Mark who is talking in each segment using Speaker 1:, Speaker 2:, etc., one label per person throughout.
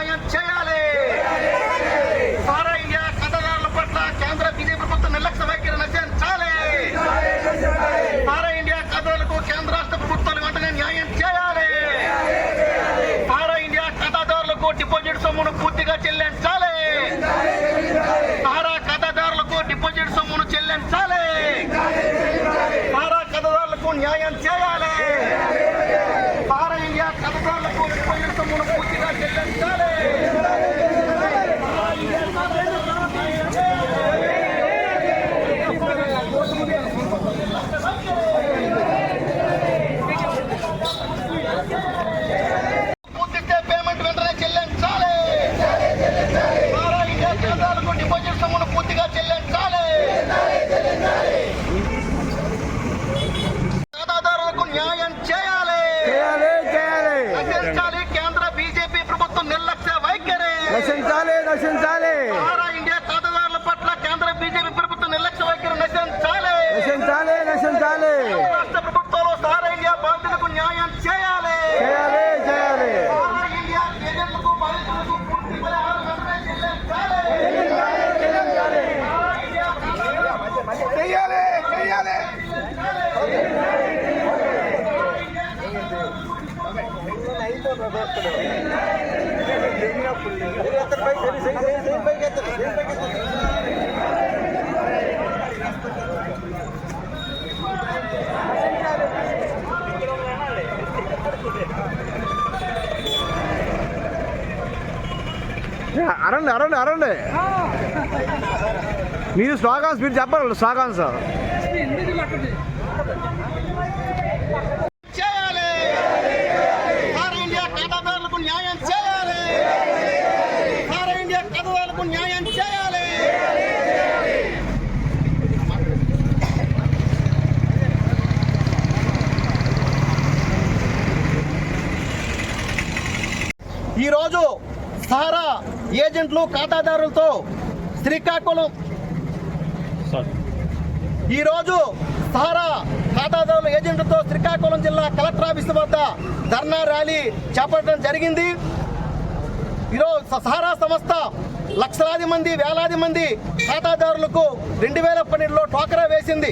Speaker 1: న్యాయం చేయాలి. సారా ఇండియా ఖాతాదారుల పట్ల కేంద్ర బీజేపీ ప్రభుత్వం నిర్లక్ష్య వైఖరి నశించాలి. సారా ఇండియా ఖాతాదారులకు కేంద్ర రాష్ట్ర ప్రభుత్వాలు వెంటనే న్యాయం చేయాలి. సారా ఇండియా ఖాతాదారులకు డిపాజిట్ సొమ్మును పూర్తిగా చెల్లించాలి. సారా ఖాతాదారులకు డిపాజిట్ సొమ్మును చెల్లించాలి. సారా ఖాతాదారులకు న్యాయం చేయాలి. సారా ఇండియా ఖాతాదారులకు డిపాజిట్ సొమ్మును పూర్తిగా చెల్లించాలి. పూర్తిస్తే పేమెంట్ వెంటనే చెల్లించాలి. సారా ఇండియా ఖాతాదారులకు డిపాజిట్ సొమ్మును పూర్తిగా చెల్లించాలి. ఖాతాదారులకు న్యాయం చేయాలి. నశించాలి కేంద్ర బీజేపీ ప్రభుత్వం నిర్లక్ష్య వైఖరి.
Speaker 2: నశించాలి.
Speaker 1: సారా ఇండియా ఖాతాదారుల పట్ల కేంద్ర బీజేపీ ప్రభుత్వం నిర్లక్ష్య వైఖరి నశించాలి. రాష్ట్ర ప్రభుత్వాలు సారా ఇండియా బాధితులకు న్యాయం చేయాలి. సారా ఇండియా ఏజెంట్లకు బాధితులకు పూర్తి పరిహారం వెంటనే చెల్లించాలి. సారా ఇండియా
Speaker 2: అరండి మీరు స్లోగాన్స్ మీరు చెప్పాలి. స్లోగాన్స్
Speaker 1: చేయాలి. సారా ఇండియా ఖాతాదారులకు న్యాయం చేయాలి. సారా ఇండియా ఖాతాదారులకు న్యాయం చేయాలి. ఈరోజు సారా ఏజెంట్లు ఖాతాదారులతో శ్రీకాకుళం ఈరోజు సారా ఖాతాదారుల ఏజెంట్లతో శ్రీకాకుళం జిల్లా కలెక్టర్ ఆఫీసు వద్ద ధర్నా ర్యాలీ చేపట్టడం జరిగింది. ఈరోజు సారా సంస్థ లక్షలాది మంది వేలాది మంది ఖాతాదారులకు 2012లో టోకరా వేసింది.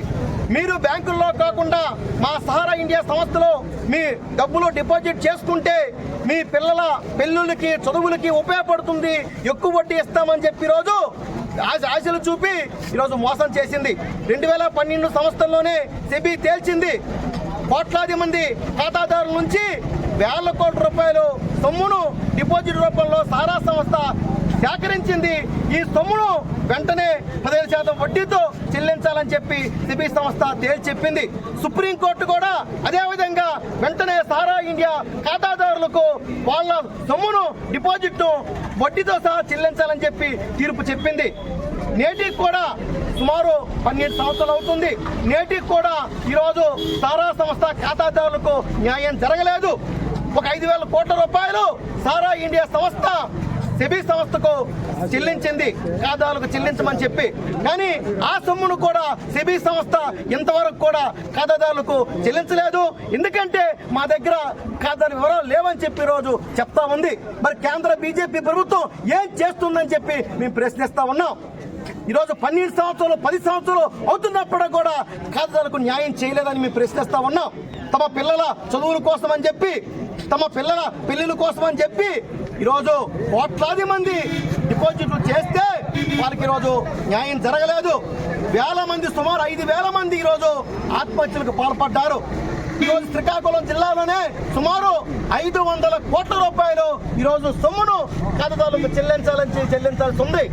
Speaker 1: మీరు బ్యాంకుల్లో కాకుండా మా సారా ఇండియా సంస్థలో మీ డబ్బులు డిపాజిట్ చేసుకుంటే మీ పిల్లల పెళ్ళిళ్ళకి చదువులకి ఉపయోగపడుతుంది, ఎక్కువ వడ్డీ ఇస్తామని చెప్పి ఈరోజు ఆశలు చూపి ఈరోజు మోసం చేసింది. 2012 సంవత్సరంలోనే సెబీ తేల్చింది. కోట్లాది మంది ఖాతాదారుల నుంచి వేల కోట్ల రూపాయలు సొమ్మును డిపాజిట్ రూపంలో సారా సంస్థ సేకరించింది. ఈ సొమ్మును వెంటనే 15% వడ్డీతో చెల్లించాలని చెప్పి సెబీ సంస్థ తేల్చెప్పింది. సుప్రీంకోర్టు కూడా అదేవిధంగా వెంటనే సారా ఇండియా ఖాతాదారులకు వాళ్ళ సొమ్మును డిపాజిట్ను వడ్డీతో సహా చెల్లించాలని చెప్పి తీర్పు చెప్పింది. నేటికి కూడా సుమారు 12 సంవత్సరాలు అవుతుంది. నేటికి కూడా ఈరోజు సారా సంస్థ ఖాతాదారులకు న్యాయం జరగలేదు. ఒక 5,000 కోట్ల రూపాయలు సారా ఇండియా సంస్థ సెబీ సంస్థకు చెల్లించింది, ఖాతాదారులకు చెల్లించమని చెప్పి. కానీ ఆ సొమ్మును కూడా సెబీ సంస్థ ఇంతవరకు కూడా ఖాతాదారులకు చెల్లించలేదు. ఎందుకంటే మా దగ్గర ఖాతాదారు వివరాలు లేవని చెప్పి రోజు చెప్తా ఉంది. మరి కేంద్ర బీజేపీ ప్రభుత్వం ఏం చేస్తుందని చెప్పి మేము ప్రశ్నిస్తా ఉన్నాం. ఈరోజు 12 సంవత్సరాలు 10 సంవత్సరాలు అవుతున్నప్పుడు కూడా ఖాతాదారులకు న్యాయం చేయలేదని మేము ప్రశ్నిస్తా ఉన్నాం. తమ పిల్లల చదువుల కోసం అని చెప్పి, తమ పిల్లల పెళ్లిళ్ళ కోసం అని చెప్పి ఈరోజు కోట్లాది మంది డిపాజిట్లు చేస్తే వారికి ఈరోజు న్యాయం జరగలేదు. వేల మంది, సుమారు 5,000 మంది ఈరోజు ఆత్మహత్యలకు పాల్పడ్డారు. ఈరోజు శ్రీకాకుళం జిల్లాలోనే సుమారు 500 కోట్ల రూపాయలు ఈరోజు సొమ్మును ఖాతాదారులకు చెల్లించాల్సి ఉంది.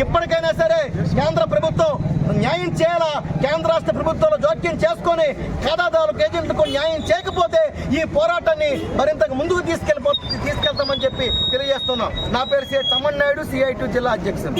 Speaker 1: ఇప్పటికైనా సరే కేంద్ర ప్రభుత్వం న్యాయం చేయాలా. కేంద్ర రాష్ట్ర ప్రభుత్వాలు జోక్యం చేసుకొని ఖాతాదారులకు ఏజెంట్లకు న్యాయం చేయకపోతే ఈ పోరాటాన్ని మరింతకు ముందుకు తీసుకెళ్తామని చెప్పి తెలియజేస్తున్నాం. నా పేరు సి. తమ్మన్ నాయుడు, CI2 జిల్లా అధ్యక్షుడు.